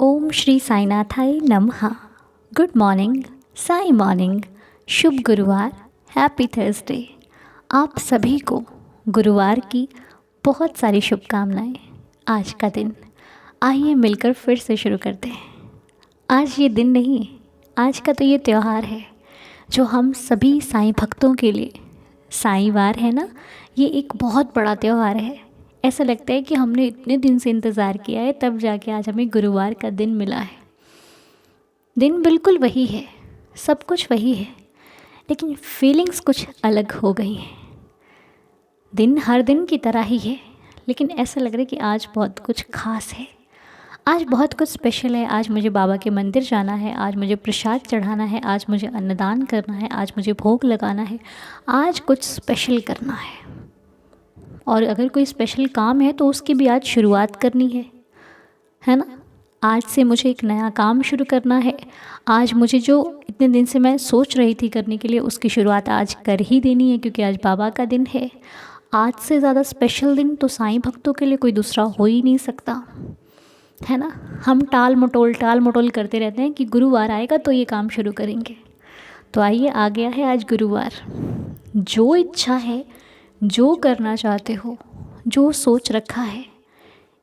ओम श्री साईनाथाय नमः। Good morning, Sai morning, शुभ गुरुवार, happy Thursday. आप सभी को गुरुवार की बहुत सारी शुभकामनाएं। आज का दिन आइए मिलकर फिर से शुरू करते हैं। आज ये दिन नहीं, आज का तो ये त्यौहार है जो हम सभी साईं भक्तों के लिए, साईं वार है ना, ये एक बहुत बड़ा त्यौहार है। ऐसा लगता है कि हमने इतने दिन से इंतज़ार किया है, तब जाके आज हमें गुरुवार का दिन मिला है। दिन बिल्कुल वही है, सब कुछ वही है, लेकिन फीलिंग्स कुछ अलग हो गई हैं। दिन हर दिन की तरह ही है, लेकिन ऐसा लग रहा है कि आज बहुत कुछ खास है, आज बहुत कुछ स्पेशल है। आज मुझे बाबा के मंदिर जाना है, आज मुझे प्रसाद चढ़ाना है, आज मुझे अन्नदान करना है, आज मुझे भोग लगाना है, आज कुछ स्पेशल करना है। और अगर कोई स्पेशल काम है तो उसकी भी आज शुरुआत करनी है ना। आज से मुझे एक नया काम शुरू करना है। आज मुझे जो इतने दिन से मैं सोच रही थी करने के लिए, उसकी शुरुआत आज कर ही देनी है, क्योंकि आज बाबा का दिन है। आज से ज़्यादा स्पेशल दिन तो साईं भक्तों के लिए कोई दूसरा हो ही नहीं सकता, है ना। हम टाल मटोल करते रहते हैं कि गुरुवार आएगा तो ये काम शुरू करेंगे। तो आइए, आ गया है आज गुरुवार। जो इच्छा है, जो करना चाहते हो, जो सोच रखा है,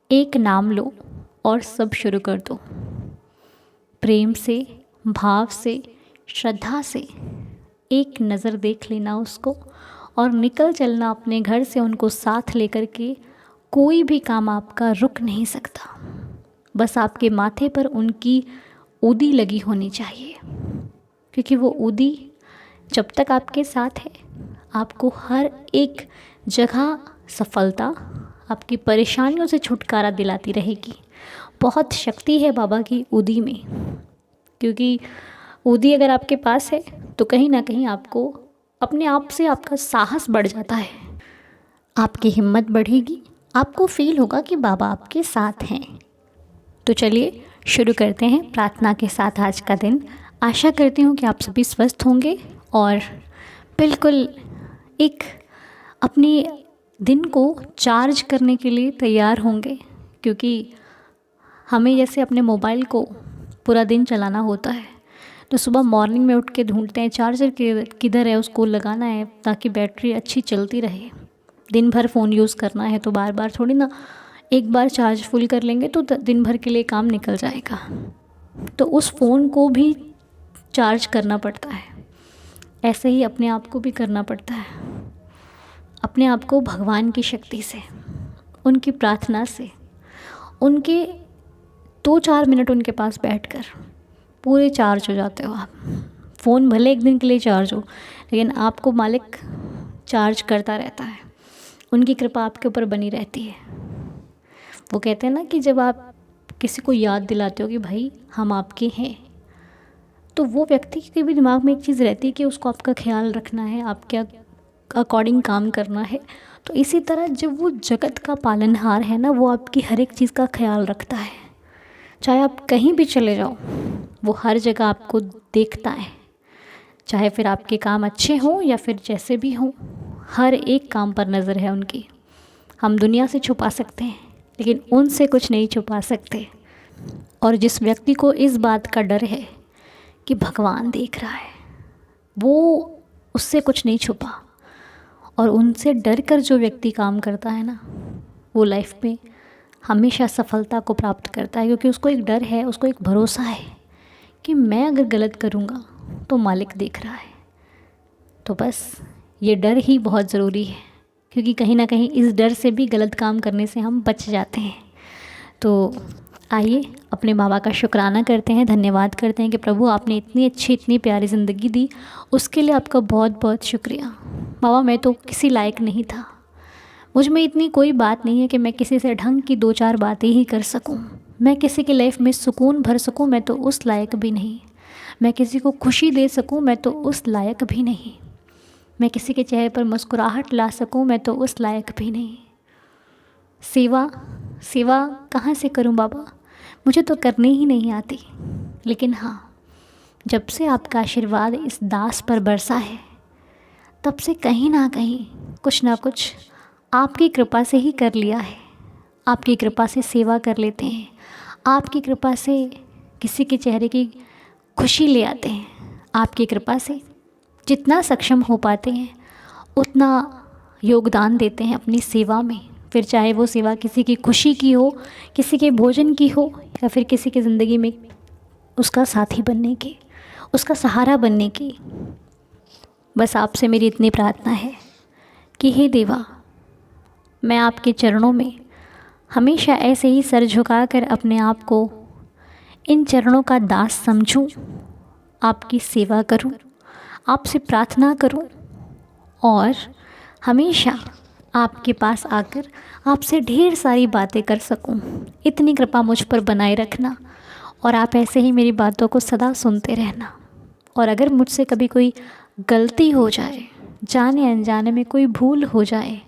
एक नाम लो और सब शुरू कर दो। प्रेम से, भाव से, श्रद्धा से एक नज़र देख लेना उसको और निकल चलना अपने घर से उनको साथ लेकर के। कोई भी काम आपका रुक नहीं सकता, बस आपके माथे पर उनकी ऊदी लगी होनी चाहिए, क्योंकि वो ऊदी जब तक आपके साथ है, आपको हर एक जगह सफलता, आपकी परेशानियों से छुटकारा दिलाती रहेगी। बहुत शक्ति है बाबा की ऊदी में, क्योंकि ऊदी अगर आपके पास है तो कहीं ना कहीं आपको अपने आप से आपका साहस बढ़ जाता है, आपकी हिम्मत बढ़ेगी, आपको फील होगा कि बाबा आपके साथ हैं। तो चलिए शुरू करते हैं प्रार्थना के साथ आज का दिन। आशा करती हूँ कि आप सभी स्वस्थ होंगे और बिल्कुल एक अपने दिन को चार्ज करने के लिए तैयार होंगे, क्योंकि हमें जैसे अपने मोबाइल को पूरा दिन चलाना होता है, तो सुबह मॉर्निंग में उठ के ढूंढते हैं चार्जर किधर है, उसको लगाना है ताकि बैटरी अच्छी चलती रहे। दिन भर फ़ोन यूज़ करना है तो बार बार थोड़ी ना, एक बार चार्ज फुल कर लेंगे तो दिन भर के लिए काम निकल जाएगा। तो उस फ़ोन को भी चार्ज करना पड़ता है, ऐसे ही अपने आप को भी करना पड़ता है। अपने आप को भगवान की शक्ति से, उनकी प्रार्थना से, उनके 2-4 मिनट उनके पास बैठकर पूरे चार्ज हो जाते हो आप। फ़ोन भले एक दिन के लिए चार्ज हो, लेकिन आपको मालिक चार्ज करता रहता है, उनकी कृपा आपके ऊपर बनी रहती है। वो कहते हैं ना कि जब आप किसी को याद दिलाते हो कि भाई हम आपके हैं, तो वो व्यक्ति के भी दिमाग में एक चीज़ रहती है कि उसको आपका ख्याल रखना है, आपके अकॉर्डिंग काम करना है। तो इसी तरह जब वो जगत का पालनहार है ना, वो आपकी हर एक चीज़ का ख्याल रखता है। चाहे आप कहीं भी चले जाओ, वो हर जगह आपको देखता है, चाहे फिर आपके काम अच्छे हों या फिर जैसे भी हों, हर एक काम पर नज़र है उनकी। हम दुनिया से छुपा सकते हैं, लेकिन उनसे कुछ नहीं छुपा सकते। और जिस व्यक्ति को इस बात का डर है कि भगवान देख रहा है, वो उससे कुछ नहीं छुपा। और उनसे डर कर जो व्यक्ति काम करता है ना, वो लाइफ में हमेशा सफलता को प्राप्त करता है, क्योंकि उसको एक डर है, उसको एक भरोसा है कि मैं अगर गलत करूँगा तो मालिक देख रहा है। तो बस ये डर ही बहुत ज़रूरी है, क्योंकि कहीं ना कहीं इस डर से भी गलत काम करने से हम बच जाते हैं। तो आइए अपने बाबा का शुक्राना करते हैं, धन्यवाद करते हैं कि प्रभु आपने इतनी अच्छी, इतनी प्यारी ज़िंदगी दी, उसके लिए आपका बहुत बहुत शुक्रिया। बाबा मैं तो किसी लायक नहीं था, मुझ में इतनी कोई बात नहीं है कि मैं किसी से ढंग की 2-4 बातें ही कर सकूं, मैं किसी की लाइफ में सुकून भर सकूं, मैं तो उस लायक भी नहीं। मैं किसी को खुशी दे सकूं, मैं तो उस लायक भी नहीं। मैं किसी के चेहरे पर मुस्कुराहट ला सकूं, मैं तो उस लायक भी नहीं। सेवा कहाँ से करूं बाबा, मुझे तो करनी ही नहीं आती। लेकिन हाँ, जब से आपका आशीर्वाद इस दास पर बरसा है, तब से कहीं ना कहीं कुछ ना कुछ आपकी कृपा से ही कर लिया है। आपकी कृपा से सेवा कर लेते हैं, आपकी कृपा से किसी के चेहरे की खुशी ले आते हैं। आपकी कृपा से जितना सक्षम हो पाते हैं उतना योगदान देते हैं अपनी सेवा में, फिर चाहे वो सेवा किसी की खुशी की हो, किसी के भोजन की हो, या फिर किसी की ज़िंदगी में उसका साथी बनने की, उसका सहारा बनने की। बस आपसे मेरी इतनी प्रार्थना है कि हे देवा, मैं आपके चरणों में हमेशा ऐसे ही सर झुकाकर अपने आप को इन चरणों का दास समझूं, आपकी सेवा करूं, आपसे प्रार्थना करूं और हमेशा आपके पास आकर आपसे ढेर सारी बातें कर सकूं। इतनी कृपा मुझ पर बनाए रखना और आप ऐसे ही मेरी बातों को सदा सुनते रहना। और अगर मुझसे कभी कोई गलती हो जाए, जाने अनजाने में कोई भूल हो जाए,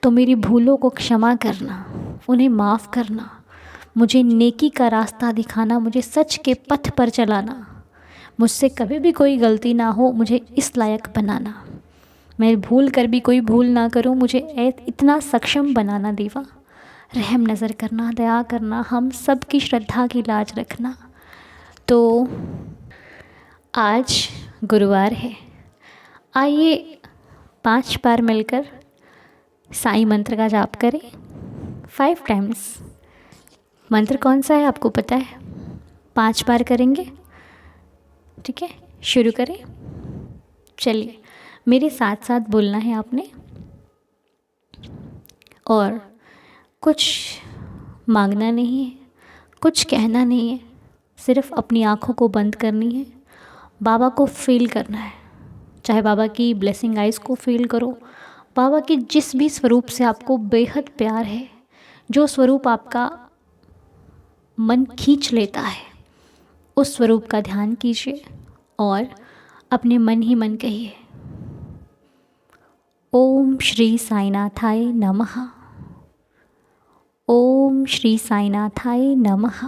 तो मेरी भूलों को क्षमा करना, उन्हें माफ़ करना, मुझे नेकी का रास्ता दिखाना, मुझे सच के पथ पर चलाना। मुझसे कभी भी कोई गलती ना हो, मुझे इस लायक बनाना। मैं भूल कर भी कोई भूल ना करूं, मुझे इतना सक्षम बनाना देवा। रहम नज़र करना, दया करना, हम सब की श्रद्धा की लाज रखना। तो आज गुरुवार है, आइए 5 बार मिलकर साईं मंत्र का जाप करें 5 टाइम्स। मंत्र कौन सा है आपको पता है? 5 बार करेंगे, ठीक है? शुरू करें। चलिए, मेरे साथ साथ बोलना है आपने और कुछ मांगना नहीं है, कुछ कहना नहीं है, सिर्फ अपनी आँखों को बंद करनी है, बाबा को फील करना है। चाहे बाबा की ब्लेसिंग आइज़ को फील करो, बाबा के जिस भी स्वरूप से आपको बेहद प्यार है, जो स्वरूप आपका मन खींच लेता है, उस स्वरूप का ध्यान कीजिए और अपने मन ही मन कहिए, ओम श्री साईनाथाय नमः, ओम श्री साईनाथाय नमः,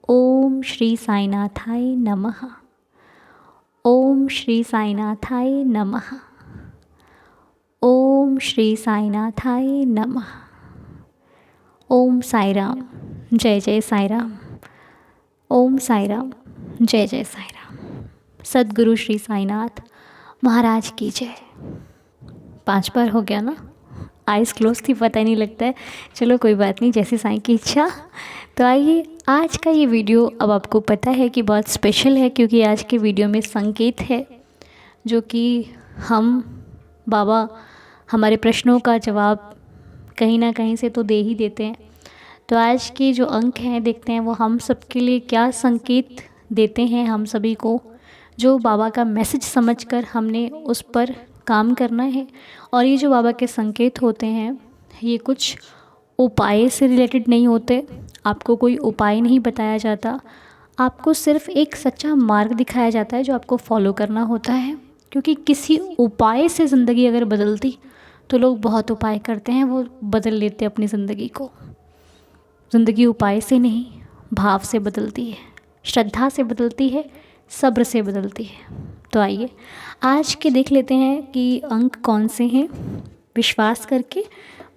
ओम श्री साईनाथाय नमः, ओम श्री साईनाथाय नमः, ओम श्री साईनाथाय नमः। ओम साई राम, जय जय साई राम। ओम साई राम, जय जय साई राम। सद्गुरु श्री साईनाथ महाराज की जय। 5 बार हो गया ना? आइज़ क्लोज थी, पता ही नहीं लगता है। चलो कोई बात नहीं, जैसी साईं की इच्छा। तो आइए, आज का ये वीडियो अब आपको पता है कि बहुत स्पेशल है, क्योंकि आज के वीडियो में संकेत है जो कि हम बाबा हमारे प्रश्नों का जवाब कहीं ना कहीं से तो दे ही देते हैं। तो आज के जो अंक हैं, देखते हैं वो हम सबके लिए क्या संकेत देते हैं, हम सभी को जो बाबा का मैसेज समझकर हमने उस पर काम करना है। और ये जो बाबा के संकेत होते हैं, ये कुछ उपाय से रिलेटेड नहीं होते, आपको कोई उपाय नहीं बताया जाता, आपको सिर्फ एक सच्चा मार्ग दिखाया जाता है जो आपको फॉलो करना होता है। क्योंकि किसी उपाय से ज़िंदगी अगर बदलती तो लोग बहुत उपाय करते हैं, वो बदल लेते अपनी ज़िंदगी को। ज़िंदगी उपाय से नहीं, भाव से बदलती है, श्रद्धा से बदलती है, सब्र से बदलती है। तो आइए आज के देख लेते हैं कि अंक कौन से हैं। विश्वास करके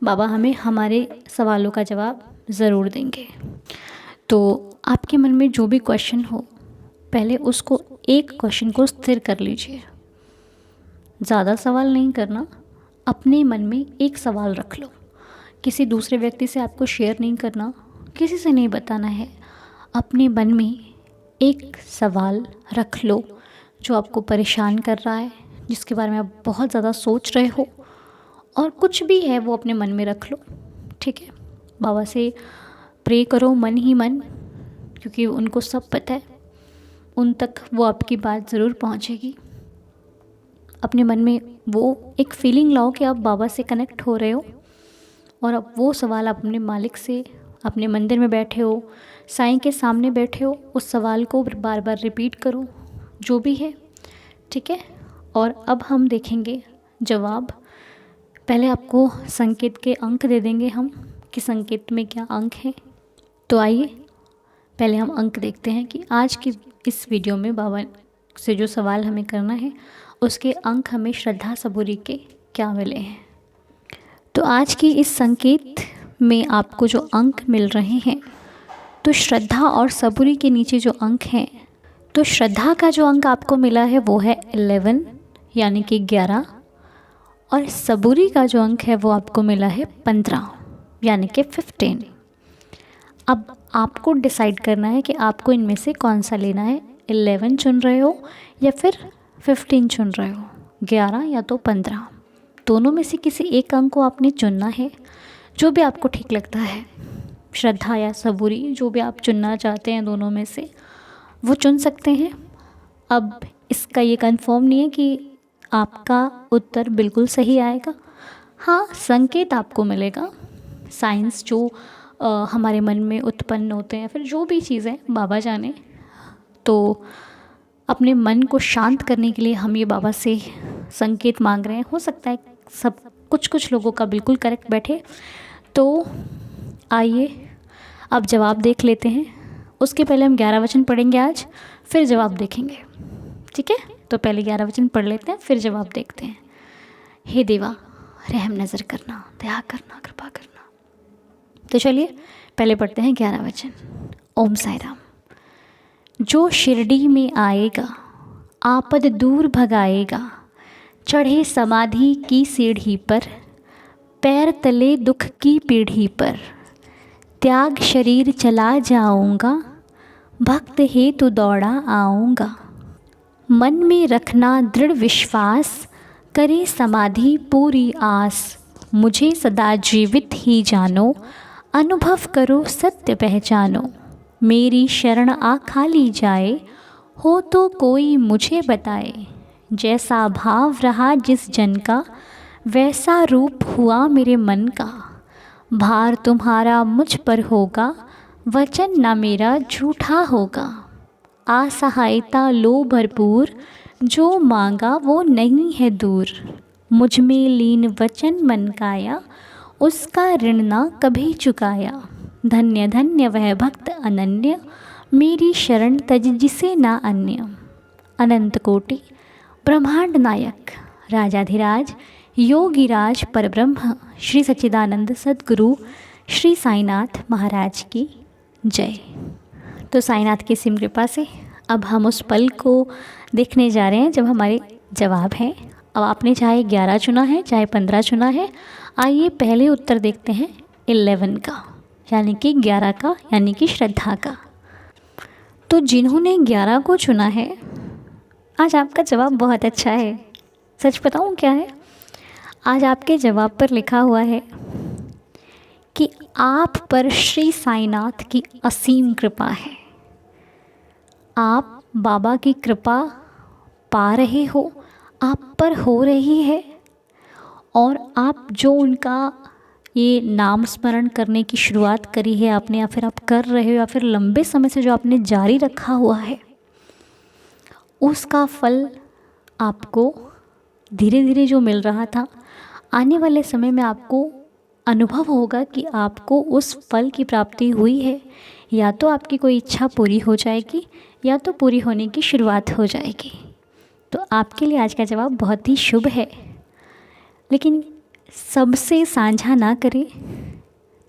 बाबा हमें हमारे सवालों का जवाब ज़रूर देंगे। तो आपके मन में जो भी क्वेश्चन हो, पहले उसको एक क्वेश्चन को स्थिर कर लीजिए। ज़्यादा सवाल नहीं करना, अपने मन में एक सवाल रख लो। किसी दूसरे व्यक्ति से आपको शेयर नहीं करना, किसी से नहीं बताना है। अपने मन में एक सवाल रख लो जो आपको परेशान कर रहा है, जिसके बारे में आप बहुत ज़्यादा सोच रहे हो, और कुछ भी है वो अपने मन में रख लो, ठीक है? बाबा से प्रे करो मन ही मन, क्योंकि उनको सब पता है, उन तक वो आपकी बात ज़रूर पहुंचेगी। अपने मन में वो एक फीलिंग लाओ कि आप बाबा से कनेक्ट हो रहे हो, और अब वो सवाल आप अपने मालिक से, अपने मंदिर में बैठे हो, साईं के सामने बैठे हो, उस सवाल को बार बार रिपीट करो, जो भी है, ठीक है? और अब हम देखेंगे जवाब। पहले आपको संकेत के अंक दे देंगे हम कि संकेत में क्या अंक हैं। तो आइए पहले हम अंक देखते हैं कि आज की इस वीडियो में बाबा से जो सवाल हमें करना है उसके अंक हमें श्रद्धा सबूरी के क्या मिले हैं। तो आज की इस संकेत में आपको जो अंक मिल रहे हैं तो श्रद्धा और सबूरी के नीचे जो अंक हैं, तो श्रद्धा का जो अंक आपको मिला है वो है 11 यानी कि 11, और सबूरी का जो अंक है वो आपको मिला है 15 यानी कि 15। अब आपको डिसाइड करना है कि आपको इनमें से कौन सा लेना है, 11 चुन रहे हो या फिर 15 चुन रहे हो, 11 या तो 15, दोनों में से किसी एक अंक को आपने चुनना है, जो भी आपको ठीक लगता है, श्रद्धा या सबूरी, जो भी आप चुनना चाहते हैं दोनों में से वो चुन सकते हैं। अब इसका ये कंफर्म नहीं है कि आपका उत्तर बिल्कुल सही आएगा, हाँ संकेत आपको मिलेगा। साइंस जो हमारे मन में उत्पन्न होते हैं, फिर जो भी चीज़ें बाबा जाने, तो अपने मन को शांत करने के लिए हम ये बाबा से संकेत मांग रहे हैं। हो सकता है सब कुछ लोगों का बिल्कुल करेक्ट बैठे। तो आइए अब जवाब देख लेते हैं। उसके पहले हम 11 वचन पढ़ेंगे आज, फिर जवाब देखेंगे, ठीक है? तो पहले 11 वचन पढ़ लेते हैं, फिर जवाब देखते हैं। हे देवा, रहम नज़र करना, दया करना, कृपा करना। तो चलिए पहले पढ़ते हैं 11 वचन। ओम साई राम। जो शिरडी में आएगा, आपद दूर भगाएगा, चढ़े समाधि की सीढ़ी पर, पैर तले दुख की पीढ़ी पर, त्याग शरीर चला जाऊंगा, भक्त हेतु दौड़ा आऊंगा। मन में रखना दृढ़ विश्वास, करे समाधि पूरी आस, मुझे सदा जीवित ही जानो, अनुभव करो सत्य पहचानो। मेरी शरण आ खाली जाए, हो तो कोई मुझे बताए, जैसा भाव रहा जिस जन का, वैसा रूप हुआ मेरे मन का। भार तुम्हारा मुझ पर होगा, वचन ना मेरा झूठा होगा। असहायता लो भरपूर, जो मांगा वो नहीं है दूर। मुझ में लीन वचन मन काया, उसका ऋण ना कभी चुकाया। धन्य धन्य वह भक्त अनन्य, मेरी शरण तज जिसे ना अन्य। अनंत कोटि ब्रह्मांड नायक, राजाधिराज योगिराज परब्रह्म, श्री सच्चिदानंद सद्गुरु श्री साईनाथ महाराज की जय। तो साईनाथ की सिम कृपा से अब हम उस पल को देखने जा रहे हैं जब हमारे जवाब हैं। अब आपने चाहे 11 चुना है, चाहे 15 चुना है। आइए पहले उत्तर देखते हैं 11 का, यानी कि 11 का, यानी कि श्रद्धा का। तो जिन्होंने 11 को चुना है, आज आपका जवाब बहुत अच्छा है। सच बताऊँ क्या है? आज आपके जवाब पर लिखा हुआ है कि आप पर श्री साईनाथ की असीम कृपा है। आप बाबा की कृपा पा रहे हो, आप पर हो रही है, और आप जो उनका ये नाम स्मरण करने की शुरुआत करी है आपने, या फिर आप कर रहे हो, या फिर लंबे समय से जो आपने जारी रखा हुआ है, उसका फल आपको धीरे धीरे जो मिल रहा था, आने वाले समय में आपको अनुभव होगा कि आपको उस फल की प्राप्ति हुई है। या तो आपकी कोई इच्छा पूरी हो जाएगी, या तो पूरी होने की शुरुआत हो जाएगी। तो आपके लिए आज का जवाब बहुत ही शुभ है। लेकिन सबसे साझा ना करें,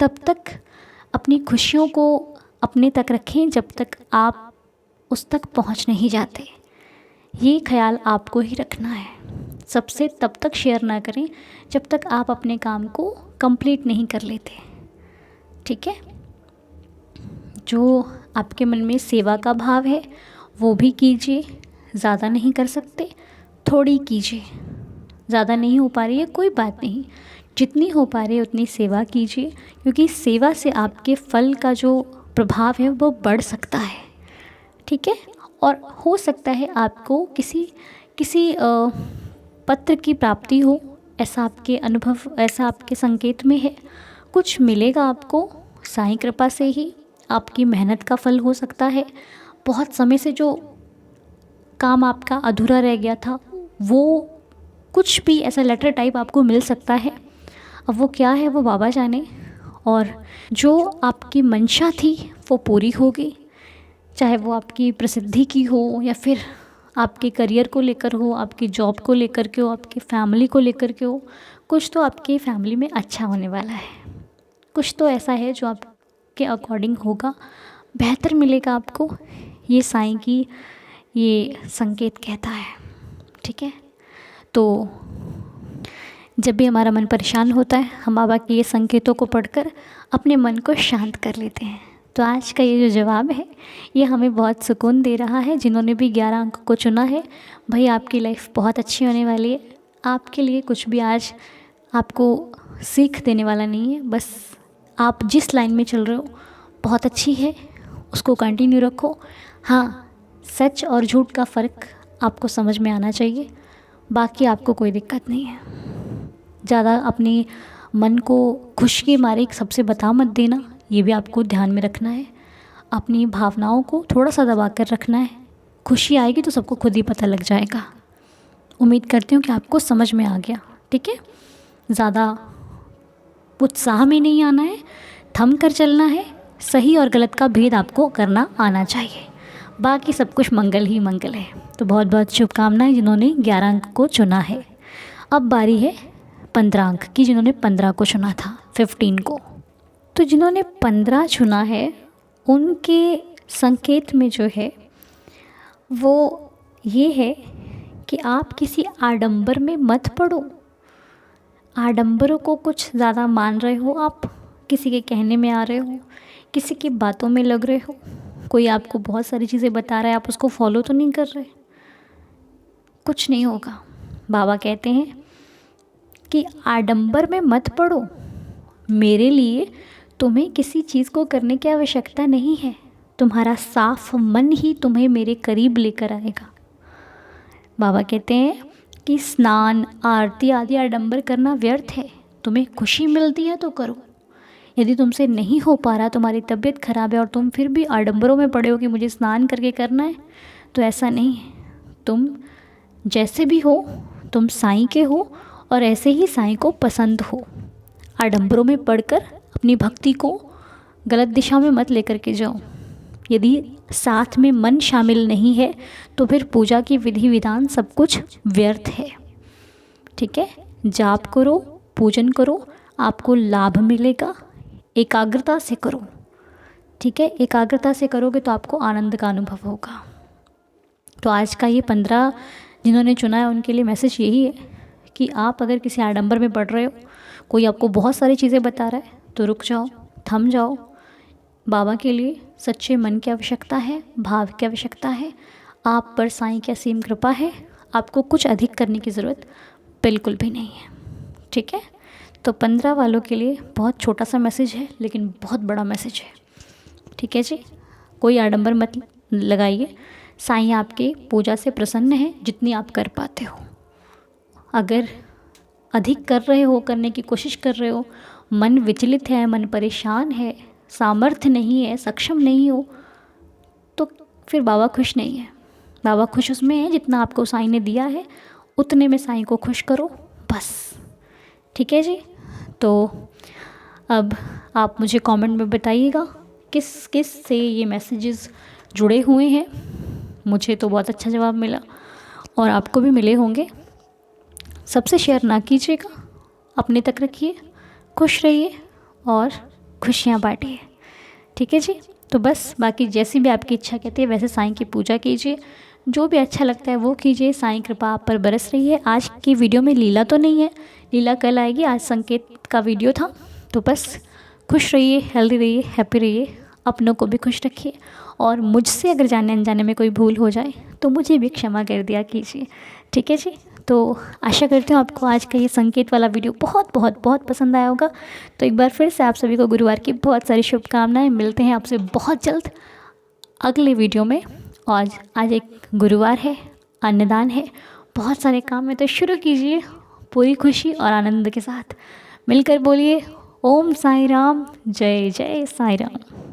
तब तक अपनी खुशियों को अपने तक रखें जब तक आप उस तक पहुंच नहीं जाते। ये ख्याल आपको ही रखना है। सबसे तब तक शेयर ना करें जब तक आप अपने काम को कंप्लीट नहीं कर लेते, ठीक है? जो आपके मन में सेवा का भाव है वो भी कीजिए, ज़्यादा नहीं कर सकते, थोड़ी कीजिए। ज़्यादा नहीं हो पा रही है, कोई बात नहीं, जितनी हो पा रही है उतनी सेवा कीजिए, क्योंकि सेवा से आपके फल का जो प्रभाव है वो बढ़ सकता है, ठीक है? और हो सकता है आपको किसी पत्र की प्राप्ति हो, ऐसा आपके अनुभव, ऐसा आपके संकेत में है। कुछ मिलेगा आपको साईं कृपा से ही, आपकी मेहनत का फल हो सकता है। बहुत समय से जो काम आपका अधूरा रह गया था, वो कुछ भी ऐसा लेटर टाइप आपको मिल सकता है। अब वो क्या है वो बाबा जाने। और जो आपकी मंशा थी वो पूरी होगी, चाहे वो आपकी प्रसिद्धि की हो, या फिर आपके करियर को लेकर हो, आपकी जॉब को लेकर के हो, आपकी फैमिली को लेकर के हो। कुछ तो आपकी फैमिली में अच्छा होने वाला है, कुछ तो ऐसा है जो आपके अकॉर्डिंग होगा। बेहतर मिलेगा आपको, ये साईं की ये संकेत कहता है। ठीक है, तो जब भी हमारा मन परेशान होता है हम बाबा के ये संकेतों को पढ़कर अपने मन को शांत कर लेते हैं। तो आज का ये जो जवाब है ये हमें बहुत सुकून दे रहा है। जिन्होंने भी 11 अंक को चुना है, भाई आपकी लाइफ बहुत अच्छी होने वाली है। आपके लिए कुछ भी आज आपको सीख देने वाला नहीं है, बस आप जिस लाइन में चल रहे हो बहुत अच्छी है, उसको कंटिन्यू रखो। हाँ, सच और झूठ का फ़र्क आपको समझ में आना चाहिए, बाकी आपको कोई दिक्कत नहीं है। ज़्यादा अपने मन को खुश के मारे सबसे बता मत देना, ये भी आपको ध्यान में रखना है। अपनी भावनाओं को थोड़ा सा दबा कर रखना है। खुशी आएगी तो सबको खुद ही पता लग जाएगा। उम्मीद करती हूँ कि आपको समझ में आ गया। ठीक है, ज़्यादा उत्साह में नहीं आना है, थम कर चलना है। सही और गलत का भेद आपको करना आना चाहिए, बाकी सब कुछ मंगल ही मंगल है। तो बहुत बहुत शुभकामनाएं जिन्होंने 11 अंक को चुना है। अब बारी है 15 अंक की, जिन्होंने 15 को चुना था, 15 को। तो जिन्होंने 15 चुना है उनके संकेत में जो है वो ये है कि आप किसी आडंबर में मत पड़ो। आडंबरों को कुछ ज़्यादा मान रहे हो आप, किसी के कहने में आ रहे हो, किसी की बातों में लग रहे हो, कोई आपको बहुत सारी चीज़ें बता रहा है, आप उसको फॉलो तो नहीं कर रहे। कुछ नहीं होगा। बाबा कहते हैं कि आडंबर में मत पड़ो, मेरे लिए तुम्हें किसी चीज़ को करने की आवश्यकता नहीं है। तुम्हारा साफ मन ही तुम्हें मेरे करीब लेकर आएगा। बाबा कहते हैं कि स्नान, आरती आदि आडंबर करना व्यर्थ है। तुम्हें खुशी मिलती है तो करो। यदि तुमसे नहीं हो पा रहा, तुम्हारी तबीयत खराब है और तुम फिर भी आडंबरों में पड़े हो कि मुझे स्नान करके करना है, तो ऐसा नहीं है। तुम जैसे भी हो, तुम साईं के हो और ऐसे ही साईं को पसंद हो। आडंबरों में पढ़कर अपनी भक्ति को गलत दिशा में मत लेकर के जाओ। यदि साथ में मन शामिल नहीं है तो फिर पूजा की विधि विधान सब कुछ व्यर्थ है। ठीक है, जाप करो, पूजन करो, आपको लाभ मिलेगा। एकाग्रता से करो। ठीक है, एकाग्रता से करोगे तो आपको आनंद का अनुभव होगा। तो आज का ये 15 जिन्होंने चुना है उनके लिए मैसेज यही है कि आप अगर किसी आडंबर में पड़ रहे हो, कोई आपको बहुत सारी चीज़ें बता रहा है, तो रुक जाओ, थम जाओ। बाबा के लिए सच्चे मन की आवश्यकता है, भाव की आवश्यकता है। आप पर साईं की असीम कृपा है, आपको कुछ अधिक करने की ज़रूरत बिल्कुल भी नहीं है। ठीक है, तो 15 वालों के लिए बहुत छोटा सा मैसेज है लेकिन बहुत बड़ा मैसेज है। ठीक है जी, कोई आडंबर मत लगाइए। साईं आपके पूजा से प्रसन्न है जितनी आप कर पाते हो। अगर अधिक कर रहे हो, करने की कोशिश कर रहे हो, मन विचलित है, मन परेशान है, सामर्थ्य नहीं है, सक्षम नहीं हो, तो फिर बाबा खुश नहीं है। बाबा खुश उसमें है जितना आपको साईं ने दिया है, उतने में साईं को खुश करो बस। ठीक है जी, तो अब आप मुझे कमेंट में बताइएगा किस किस से ये मैसेजेस जुड़े हुए हैं। मुझे तो बहुत अच्छा जवाब मिला और आपको भी मिले होंगे। सबसे शेयर ना कीजिएगा, अपने तक रखिए, खुश रहिए और खुशियाँ बांटिए। ठीक है जी, तो बस बाकी जैसी भी आपकी इच्छा कहती है वैसे साईं की पूजा कीजिए, जो भी अच्छा लगता है वो कीजिए। साईं कृपा आप पर बरस रही है। आज की वीडियो में लीला तो नहीं है, लीला कल आएगी, आज संकेत का वीडियो था। तो बस खुश रहिए, हेल्दी रहिए, हैप्पी रहिए, अपनों को भी खुश रखिए और मुझसे अगर जाने अनजाने में कोई भूल हो जाए तो मुझे भी क्षमा कर दिया कीजिए। ठीक है जी, तो आशा करती हूँ आपको आज का ये संकेत वाला वीडियो बहुत बहुत बहुत पसंद आया होगा। तो एक बार फिर से आप सभी को गुरुवार की बहुत सारी शुभकामनाएं। मिलते हैं आपसे बहुत जल्द अगले वीडियो में। और आज एक गुरुवार है, अन्नदान है, बहुत सारे काम है, तो शुरू कीजिए पूरी खुशी और आनंद के साथ। मिलकर बोलिए ओम साईं राम, जय जय साईं राम।